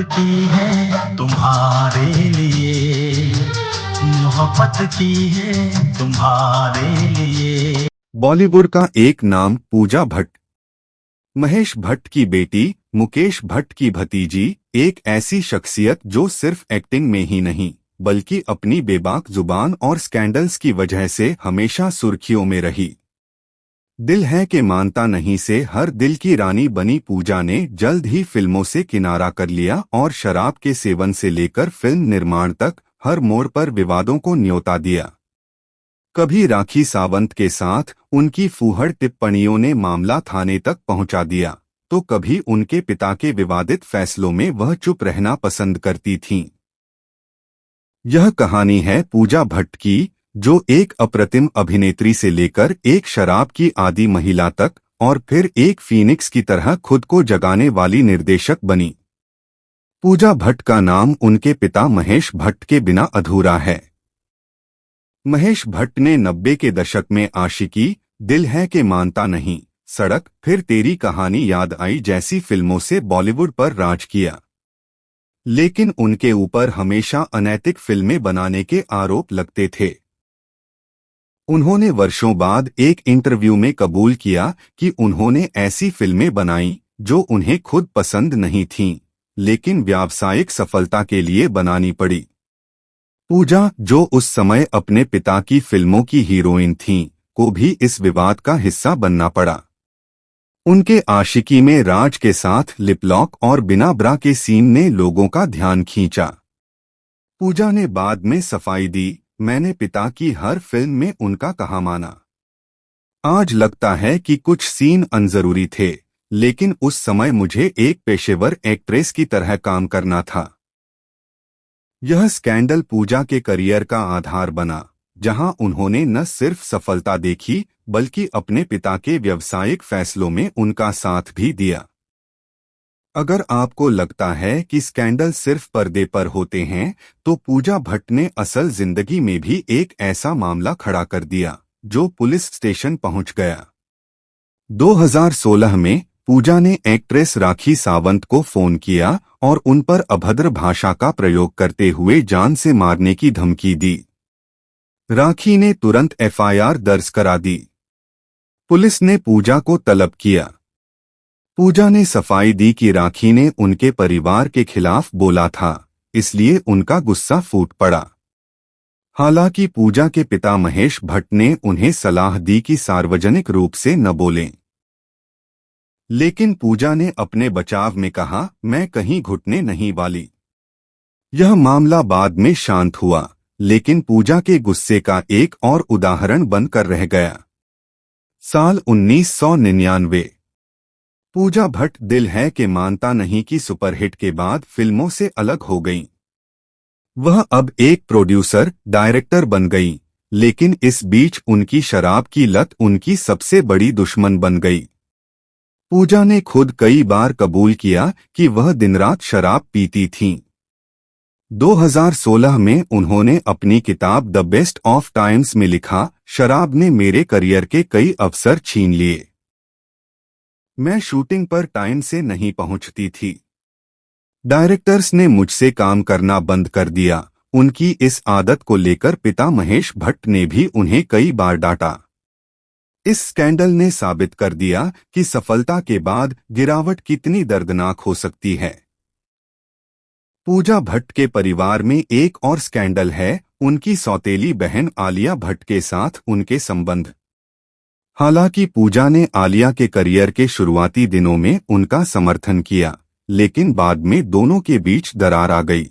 की है तुम्हारे लिए, मोहब्बत की है तुम्हारे लिए। बॉलीवुड का एक नाम पूजा भट्ट। महेश भट्ट की बेटी, मुकेश भट्ट की भतीजी, एक ऐसी शख्सियत जो सिर्फ एक्टिंग में ही नहीं बल्कि अपनी बेबाक जुबान और स्कैंडल्स की वजह से हमेशा सुर्खियों में रही। दिल है कि मानता नहीं से हर दिल की रानी बनी पूजा ने जल्द ही फिल्मों से किनारा कर लिया और शराब के सेवन से लेकर फिल्म निर्माण तक हर मोड़ पर विवादों को न्योता दिया। कभी राखी सावंत के साथ उनकी फूहड़ टिप्पणियों ने मामला थाने तक पहुंचा दिया, तो कभी उनके पिता के विवादित फैसलों में वह चुप रहना पसंद करती थीं। यह कहानी है पूजा भट्ट की, जो एक अप्रतिम अभिनेत्री से लेकर एक शराब की आदी महिला तक और फिर एक फीनिक्स की तरह खुद को जगाने वाली निर्देशक बनी। पूजा भट्ट का नाम उनके पिता महेश भट्ट के बिना अधूरा है। महेश भट्ट ने 90 के दशक में आशिकी, दिल है कि मानता नहीं, सड़क, फिर तेरी कहानी याद आई जैसी फिल्मों से बॉलीवुड पर राज किया। लेकिन उनके ऊपर हमेशा अनैतिक फिल्में बनाने के आरोप लगते थे। उन्होंने वर्षों बाद एक इंटरव्यू में कबूल किया कि उन्होंने ऐसी फिल्में बनाई जो उन्हें खुद पसंद नहीं थीं, लेकिन व्यावसायिक सफलता के लिए बनानी पड़ी। पूजा, जो उस समय अपने पिता की फिल्मों की हीरोइन थीं, को भी इस विवाद का हिस्सा बनना पड़ा। उनके आशिकी में राज के साथ लिपलॉक और बिना ब्रा के सीन ने लोगों का ध्यान खींचा। पूजा ने बाद में सफाई दी, मैंने पिता की हर फिल्म में उनका कहा माना। आज लगता है कि कुछ सीन अनजरूरी थे, लेकिन उस समय मुझे एक पेशेवर एक्ट्रेस की तरह काम करना था। यह स्कैंडल पूजा के करियर का आधार बना, जहां उन्होंने न सिर्फ सफलता देखी बल्कि अपने पिता के व्यावसायिक फैसलों में उनका साथ भी दिया। अगर आपको लगता है कि स्कैंडल सिर्फ पर्दे पर होते हैं, तो पूजा भट्ट ने असल जिंदगी में भी एक ऐसा मामला खड़ा कर दिया जो पुलिस स्टेशन पहुंच गया। 2016 में पूजा ने एक्ट्रेस राखी सावंत को फोन किया और उन पर अभद्र भाषा का प्रयोग करते हुए जान से मारने की धमकी दी। राखी ने तुरंत एफआईआर दर्ज करा दी। पुलिस ने पूजा को तलब किया। पूजा ने सफाई दी कि राखी ने उनके परिवार के खिलाफ बोला था, इसलिए उनका गुस्सा फूट पड़ा। हालांकि पूजा के पिता महेश भट्ट ने उन्हें सलाह दी कि सार्वजनिक रूप से न बोलें, लेकिन पूजा ने अपने बचाव में कहा, मैं कहीं घुटने नहीं वाली। यह मामला बाद में शांत हुआ, लेकिन पूजा के गुस्से का एक और उदाहरण बनकर रह गया। साल 1999। पूजा भट्ट दिल है कि मानता नहीं की सुपरहिट के बाद फिल्मों से अलग हो गईं। वह अब एक प्रोड्यूसर, डायरेक्टर बन गईं, लेकिन इस बीच उनकी शराब की लत उनकी सबसे बड़ी दुश्मन बन गई। पूजा ने खुद कई बार कबूल किया कि वह दिन रात शराब पीती थीं। 2016 में उन्होंने अपनी किताब द बेस्ट ऑफ टाइम्स में लिखा, शराब ने मेरे करियर के कई अवसर छीन लिए। मैं शूटिंग पर टाइम से नहीं पहुंचती थी। डायरेक्टर्स ने मुझसे काम करना बंद कर दिया। उनकी इस आदत को लेकर पिता महेश भट्ट ने भी उन्हें कई बार डांटा। इस स्कैंडल ने साबित कर दिया कि सफलता के बाद गिरावट कितनी दर्दनाक हो सकती है। पूजा भट्ट के परिवार में एक और स्कैंडल है, उनकी सौतेली बहन आलिया भट्ट के साथ उनके संबंध। हालांकि पूजा ने आलिया के करियर के शुरुआती दिनों में उनका समर्थन किया, लेकिन बाद में दोनों के बीच दरार आ गई।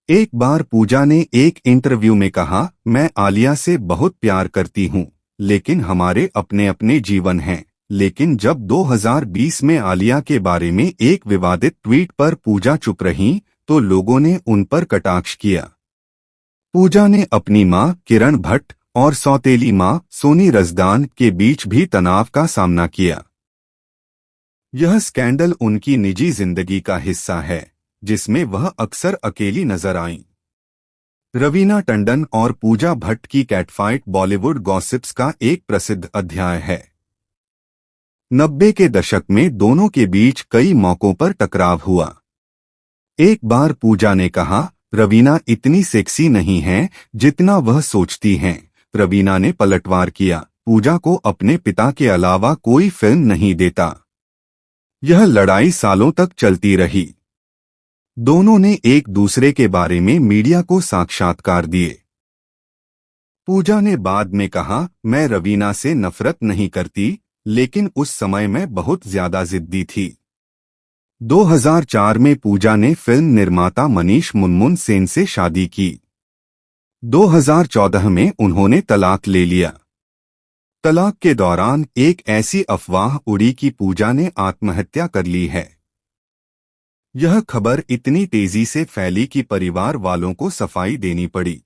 एक बार पूजा ने एक इंटरव्यू में कहा, मैं आलिया से बहुत प्यार करती हूं, लेकिन हमारे अपने अपने जीवन हैं। लेकिन जब 2020 में आलिया के बारे में एक विवादित ट्वीट पर पूजा चुप रहीं, तो लोगों ने उन पर कटाक्ष किया। पूजा ने अपनी मां किरण भट्ट और सौतेली मां सोनी रज़दान के बीच भी तनाव का सामना किया। यह स्कैंडल उनकी निजी जिंदगी का हिस्सा है, जिसमें वह अक्सर अकेली नजर आईं। रवीना टंडन और पूजा भट्ट की कैटफाइट बॉलीवुड गॉसिप्स का एक प्रसिद्ध अध्याय है। 90 के दशक में दोनों के बीच कई मौकों पर टकराव हुआ। एक बार पूजा ने कहा, रवीना इतनी सेक्सी नहीं है जितना वह सोचती हैं। रवीना ने पलटवार किया, पूजा को अपने पिता के अलावा कोई फिल्म नहीं देता। यह लड़ाई सालों तक चलती रही। दोनों ने एक दूसरे के बारे में मीडिया को साक्षात्कार दिए। पूजा ने बाद में कहा, मैं रवीना से नफरत नहीं करती, लेकिन उस समय मैं बहुत ज्यादा जिद्दी थी। 2004 में पूजा ने फिल्म निर्माता मनीष मुनमुन सेन से शादी की। 2014 में उन्होंने तलाक ले लिया। तलाक के दौरान एक ऐसी अफवाह उड़ी कि पूजा ने आत्महत्या कर ली है। यह खबर इतनी तेजी से फैली कि परिवार वालों को सफाई देनी पड़ी।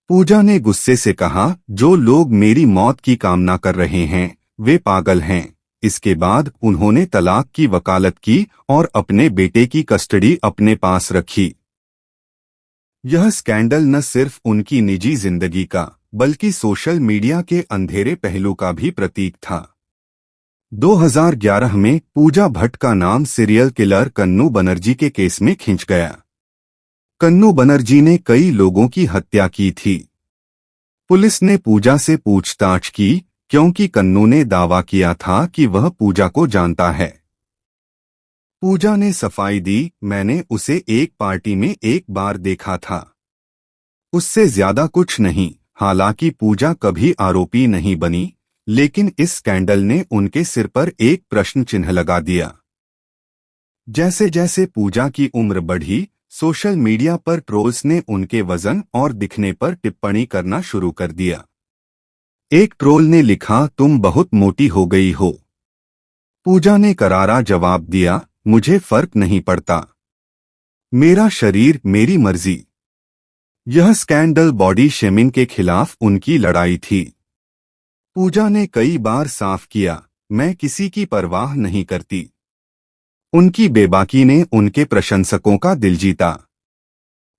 पूजा ने गुस्से से कहा, जो लोग मेरी मौत की कामना कर रहे हैं वे पागल हैं। इसके बाद उन्होंने तलाक की वकालत की और अपने बेटे की कस्टडी अपने पास रखी। यह स्कैंडल न सिर्फ उनकी निजी जिंदगी का बल्कि सोशल मीडिया के अंधेरे पहलू का भी प्रतीक था। 2011 में पूजा भट्ट का नाम सीरियल किलर कन्नू बनर्जी के केस में खिंच गया। कन्नू बनर्जी ने कई लोगों की हत्या की थी। पुलिस ने पूजा से पूछताछ की क्योंकि कन्नू ने दावा किया था कि वह पूजा को जानता है। पूजा ने सफाई दी, मैंने उसे एक पार्टी में एक बार देखा था, उससे ज्यादा कुछ नहीं। हालांकि पूजा कभी आरोपी नहीं बनी, लेकिन इस स्कैंडल ने उनके सिर पर एक प्रश्न चिन्ह लगा दिया। जैसे जैसे पूजा की उम्र बढ़ी, सोशल मीडिया पर ट्रोल्स ने उनके वजन और दिखने पर टिप्पणी करना शुरू कर दिया। एक ट्रोल ने लिखा, तुम बहुत मोटी हो गई हो। पूजा ने करारा जवाब दिया, मुझे फर्क नहीं पड़ता, मेरा शरीर मेरी मर्जी। यह स्कैंडल बॉडी शेमिंग के खिलाफ उनकी लड़ाई थी। पूजा ने कई बार साफ किया, मैं किसी की परवाह नहीं करती। उनकी बेबाकी ने उनके प्रशंसकों का दिल जीता।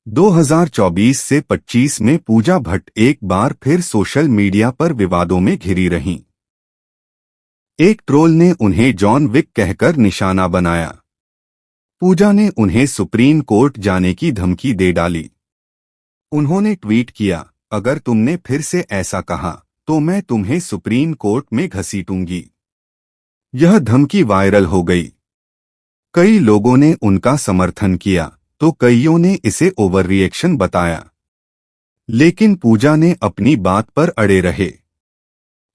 2024 से 25 में पूजा भट्ट एक बार फिर सोशल मीडिया पर विवादों में घिरी रहीं। एक ट्रोल ने उन्हें जॉन विक कहकर निशाना बनाया। पूजा ने उन्हें सुप्रीम कोर्ट जाने की धमकी दे डाली। उन्होंने ट्वीट किया, अगर तुमने फिर से ऐसा कहा तो मैं तुम्हें सुप्रीम कोर्ट में घसीटूंगी। यह धमकी वायरल हो गई। कई लोगों ने उनका समर्थन किया तो कईयों ने इसे ओवर रिएक्शन बताया, लेकिन पूजा ने अपनी बात पर अड़े रहे।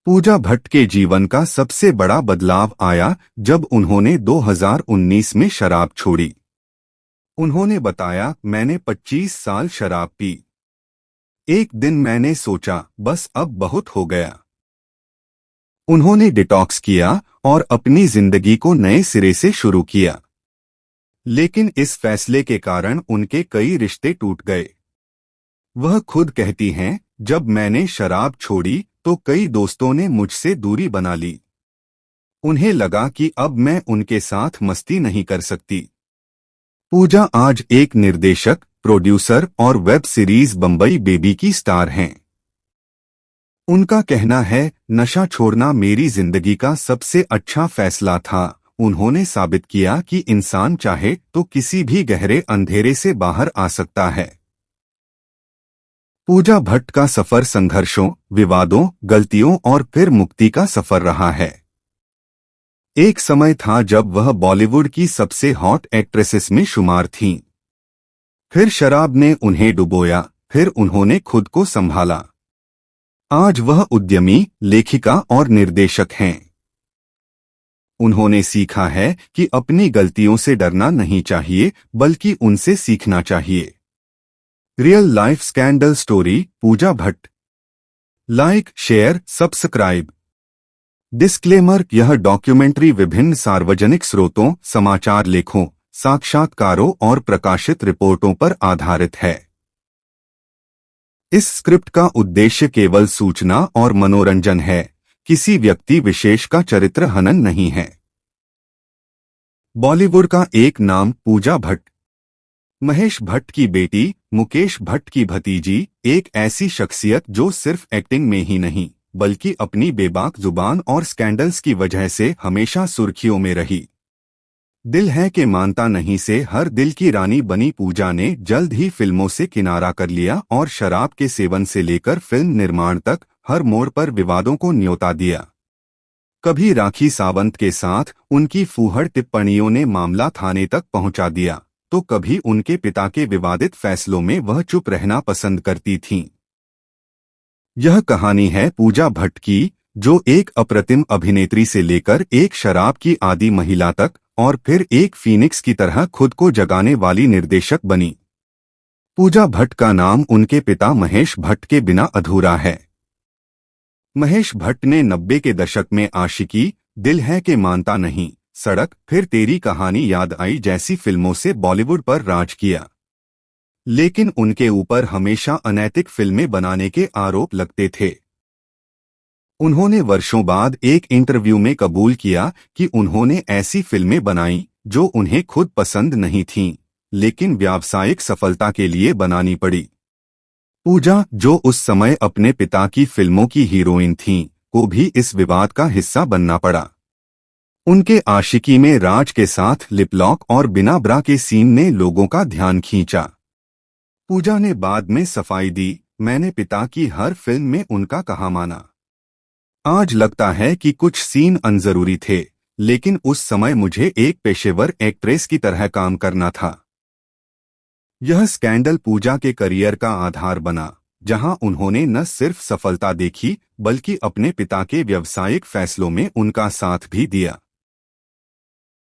पूजा भट्ट के जीवन का सबसे बड़ा बदलाव आया जब उन्होंने 2019 में शराब छोड़ी। उन्होंने बताया, मैंने 25 साल शराब पी। एक दिन मैंने सोचा, बस अब बहुत हो गया। उन्होंने डिटॉक्स किया और अपनी जिंदगी को नए सिरे से शुरू किया। लेकिन इस फैसले के कारण उनके कई रिश्ते टूट गए। वह खुद कहती हैं, जब मैंने शराब छोड़ी तो कई दोस्तों ने मुझसे दूरी बना ली। उन्हें लगा कि अब मैं उनके साथ मस्ती नहीं कर सकती। पूजा आज एक निर्देशक, प्रोड्यूसर और वेब सीरीज बम्बई बेबी की स्टार हैं। उनका कहना है, नशा छोड़ना मेरी जिंदगी का सबसे अच्छा फैसला था। उन्होंने साबित किया कि इंसान चाहे तो किसी भी गहरे अंधेरे से बाहर आ सकता है। पूजा भट्ट का सफर संघर्षों, विवादों, गलतियों और फिर मुक्ति का सफर रहा है। एक समय था जब वह बॉलीवुड की सबसे हॉट एक्ट्रेसेस में शुमार थीं। फिर शराब ने उन्हें डुबोया, फिर उन्होंने खुद को संभाला। आज वह उद्यमी, लेखिका और निर्देशक हैं। उन्होंने सीखा है कि अपनी गलतियों से डरना नहीं चाहिए, बल्कि उनसे सीखना चाहिए। Real life scandal story Pooja Bhatt. Like, share, subscribe. Disclaimer, यह डॉक्यूमेंट्री विभिन्न सार्वजनिक स्रोतों, समाचार लेखों, साक्षात्कारों और प्रकाशित रिपोर्टों पर आधारित है। इस स्क्रिप्ट का उद्देश्य केवल सूचना और मनोरंजन है, किसी व्यक्ति विशेष का चरित्र हनन नहीं है। बॉलीवुड का एक नाम पूजा भट्ट। महेश भट्ट की बेटी, मुकेश भट्ट की भतीजी, एक ऐसी शख्सियत जो सिर्फ एक्टिंग में ही नहीं बल्कि अपनी बेबाक जुबान और स्कैंडल्स की वजह से हमेशा सुर्खियों में रही। दिल है कि मानता नहीं से हर दिल की रानी बनी पूजा ने जल्द ही फिल्मों से किनारा कर लिया और शराब के सेवन से लेकर फिल्म निर्माण तक हर मोड़ पर विवादों को न्योता दिया। कभी राखी सावंत के साथ उनकी फूहड़ टिप्पणियों ने मामला थाने तक पहुंचा दिया, तो कभी उनके पिता के विवादित फैसलों में वह चुप रहना पसंद करती थीं। यह कहानी है पूजा भट्ट की, जो एक अप्रतिम अभिनेत्री से लेकर एक शराब की आदी महिला तक और फिर एक फीनिक्स की तरह खुद को जगाने वाली निर्देशक बनी। पूजा भट्ट का नाम उनके पिता महेश भट्ट के बिना अधूरा है। महेश भट्ट ने 90 के दशक में आशिकी, दिल है कि मानता नहीं, सड़क, फिर तेरी कहानी याद आई जैसी फिल्मों से बॉलीवुड पर राज किया। लेकिन उनके ऊपर हमेशा अनैतिक फिल्में बनाने के आरोप लगते थे। उन्होंने वर्षों बाद एक इंटरव्यू में कबूल किया कि उन्होंने ऐसी फिल्में बनाई जो उन्हें खुद पसंद नहीं थीं, लेकिन व्यावसायिक सफलता के लिए बनानी पड़ी। पूजा, जो उस समय अपने पिता की फिल्मों की हीरोइन थीं, को भी इस विवाद का हिस्सा बनना पड़ा। उनके आशिकी में राज के साथ लिपलॉक और बिना ब्रा के सीन ने लोगों का ध्यान खींचा। पूजा ने बाद में सफाई दी, मैंने पिता की हर फिल्म में उनका कहा माना। आज लगता है कि कुछ सीन अनजरूरी थे, लेकिन उस समय मुझे एक पेशेवर एक्ट्रेस की तरह काम करना था। यह स्कैंडल पूजा के करियर का आधार बना, जहां उन्होंने न सिर्फ सफलता देखी बल्कि अपने पिता के व्यावसायिक फैसलों में उनका साथ भी दिया।